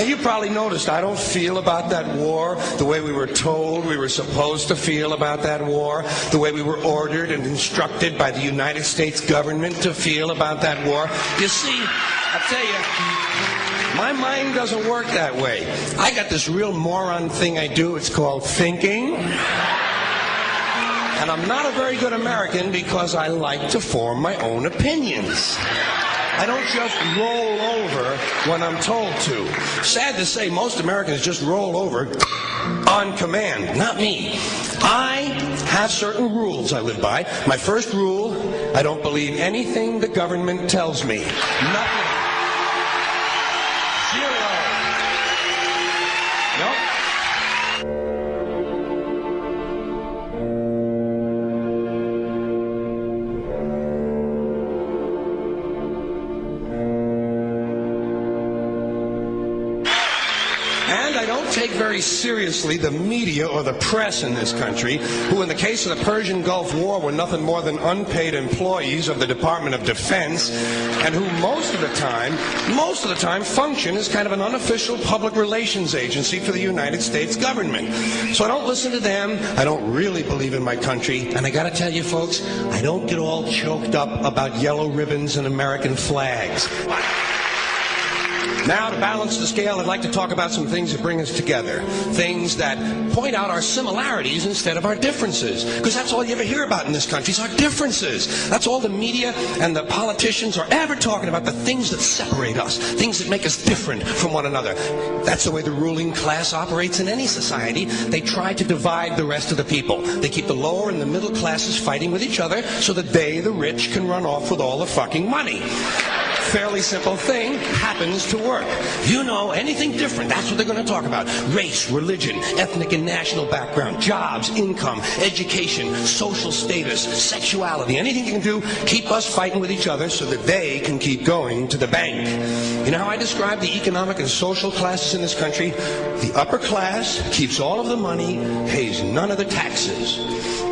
you probably noticed I don't feel about that war the way we were told we were supposed to feel about that war, the way we were ordered and instructed by the United States government to feel about that war. You see, I'll tell you, my mind doesn't work that way. I got this real moron thing I do. It's called thinking. And I'm not a very good American because I like to form my own opinions. I don't just roll over when I'm told to. Sad to say, most Americans just roll over on command. Not me. I have certain rules I live by. My first rule, I don't believe anything the government tells me. Nothing. Zero. Nope. And I don't take very seriously the media or the press in this country, who in the case of the Persian Gulf War were nothing more than unpaid employees of the Department of Defense, and who most of the time function as kind of an unofficial public relations agency for the United States government. So I don't listen to them. I don't really believe in my country. And I gotta tell you folks, I don't get all choked up about yellow ribbons and American flags. Now, to balance the scale, I'd like to talk about some things that bring us together. Things that point out our similarities instead of our differences. Because that's all you ever hear about in this country is our differences. That's all the media and the politicians are ever talking about, the things that separate us, things that make us different from one another. That's the way the ruling class operates in any society. They try to divide the rest of the people. They keep the lower and the middle classes fighting with each other so that they, the rich, can run off with all the fucking money. Fairly simple thing happens to work. You know, anything different, that's what they're going to talk about. Race, religion, ethnic and national background, jobs, income, education, social status, sexuality, anything you can do, keep us fighting with each other so that they can keep going to the bank. You know how I describe the economic and social classes in this country? The upper class keeps all of the money, pays none of the taxes.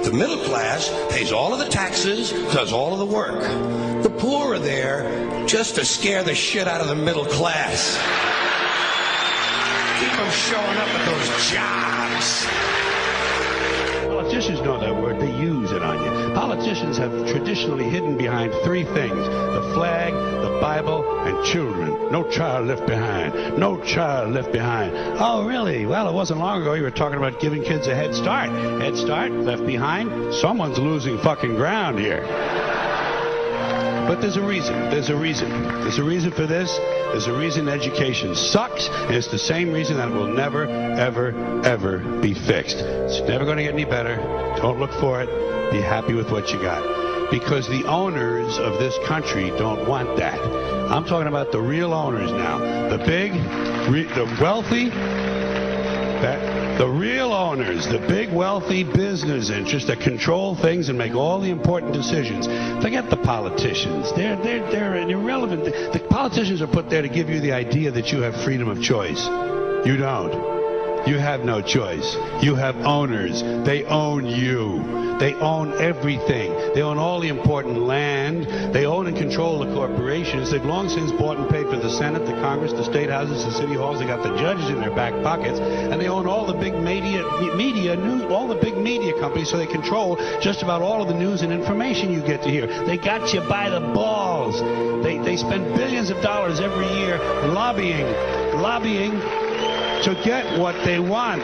The middle class pays all of the taxes, does all of the work. The poor are there just to scare the shit out of the middle class. Keep them showing up at those jobs. Politicians know that word. They use it on you. Politicians have traditionally hidden behind three things: the flag, the Bible, and children. No child left behind. No child left behind. Oh, really? Well, it wasn't long ago you were talking about giving kids a head start. Head start, left behind. Someone's losing fucking ground here. But there's a reason. There's a reason. There's a reason for this. There's a reason education sucks, and it's the same reason that it will never, ever, ever be fixed. It's never going to get any better. Don't look for it. Be happy with what you got. Because the owners of this country don't want that. I'm talking about the real owners now. The big, the wealthy, the real owners, the big wealthy business interests that control things and make all the important decisions. Forget the politicians. They're irrelevant. The politicians are put there to give you the idea that you have freedom of choice. You don't. You have no choice. You have owners. They own you. They own everything. They own all the important land. They own and control the corporations. They've long since bought and paid for the Senate, the Congress, the state houses, the city halls. They got the judges in their back pockets, and they own all the big media news, all the big media companies. So they control just about all of the news and information you get to hear. They got you by the balls. They spend billions of dollars every year lobbying to get what they want.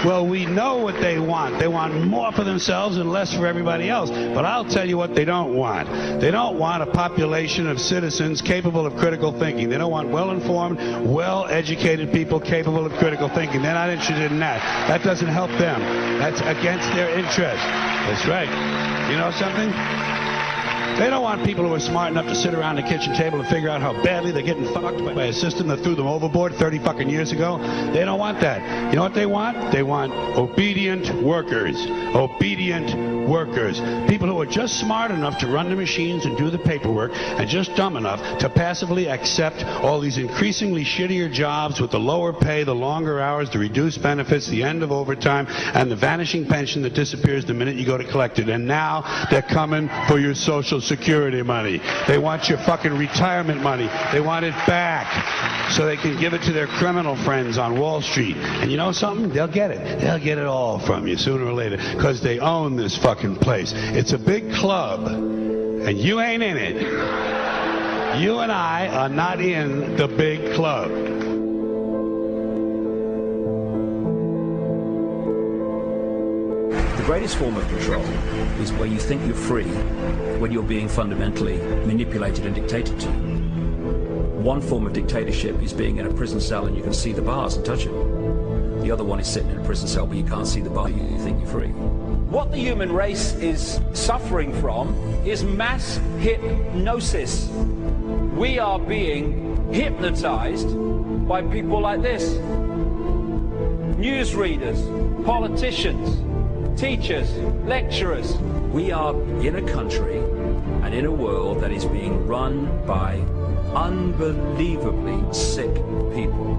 Well, we know what they want. They want more for themselves and less for everybody else. But I'll tell you what they don't want. They don't want a population of citizens capable of critical thinking. They don't want well-informed, well-educated people capable of critical thinking. They're not interested in that. That doesn't help them. That's against their interest. That's right. You know something? They don't want people who are smart enough to sit around the kitchen table and figure out how badly they're getting fucked by a system that threw them overboard 30 fucking years ago. They don't want that. You know what they want? They want obedient workers. Obedient workers. People who are just smart enough to run the machines and do the paperwork, and just dumb enough to passively accept all these increasingly shittier jobs with the lower pay, the longer hours, the reduced benefits, the end of overtime, and the vanishing pension that disappears the minute you go to collect it. And now they're coming for your Social Social Security money. They want your fucking retirement money. They want it back so they can give it to their criminal friends on Wall Street. And you know something? They'll get it. They'll get it all from you sooner or later because they own this fucking place. It's a big club, and you ain't in it. You and I are not in the big club. The greatest form of control is where you think you're free when you're being fundamentally manipulated and dictated to. One form of dictatorship is being in a prison cell and you can see the bars and touch them. The other one is sitting in a prison cell but you can't see the bar, you think you're free. What the human race is suffering from is mass hypnosis. We are being hypnotized by people like this. Newsreaders, politicians, teachers, lecturers. We are in a country and in a world that is being run by unbelievably sick people.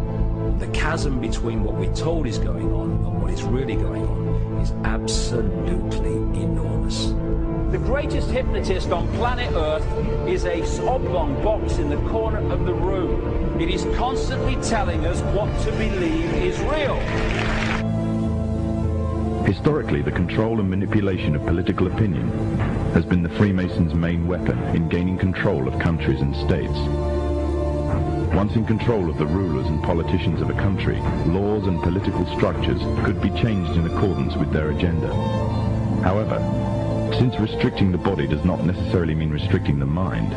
The chasm between what we're told is going on and what is really going on is absolutely enormous. The greatest hypnotist on planet Earth is a oblong box in the corner of the room. It is constantly telling us what to believe is real. Historically, the control and manipulation of political opinion has been the Freemasons' main weapon in gaining control of countries and states. Once in control of the rulers and politicians of a country, laws and political structures could be changed in accordance with their agenda. However, since restricting the body does not necessarily mean restricting the mind,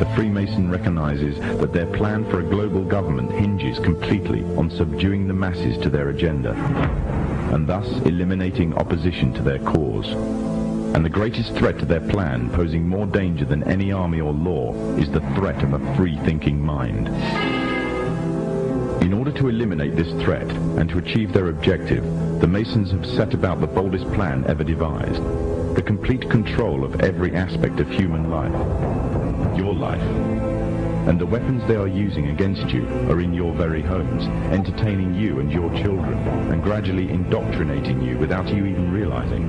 the Freemason recognizes that their plan for a global government hinges completely on subduing the masses to their agenda, and thus eliminating opposition to their cause. And the greatest threat to their plan, posing more danger than any army or law, is the threat of a free-thinking mind. In order to eliminate this threat and to achieve their objective, the Masons have set about the boldest plan ever devised: the complete control of every aspect of human life, your life. And the weapons they are using against you are in your very homes, entertaining you and your children, and gradually indoctrinating you without you even realizing.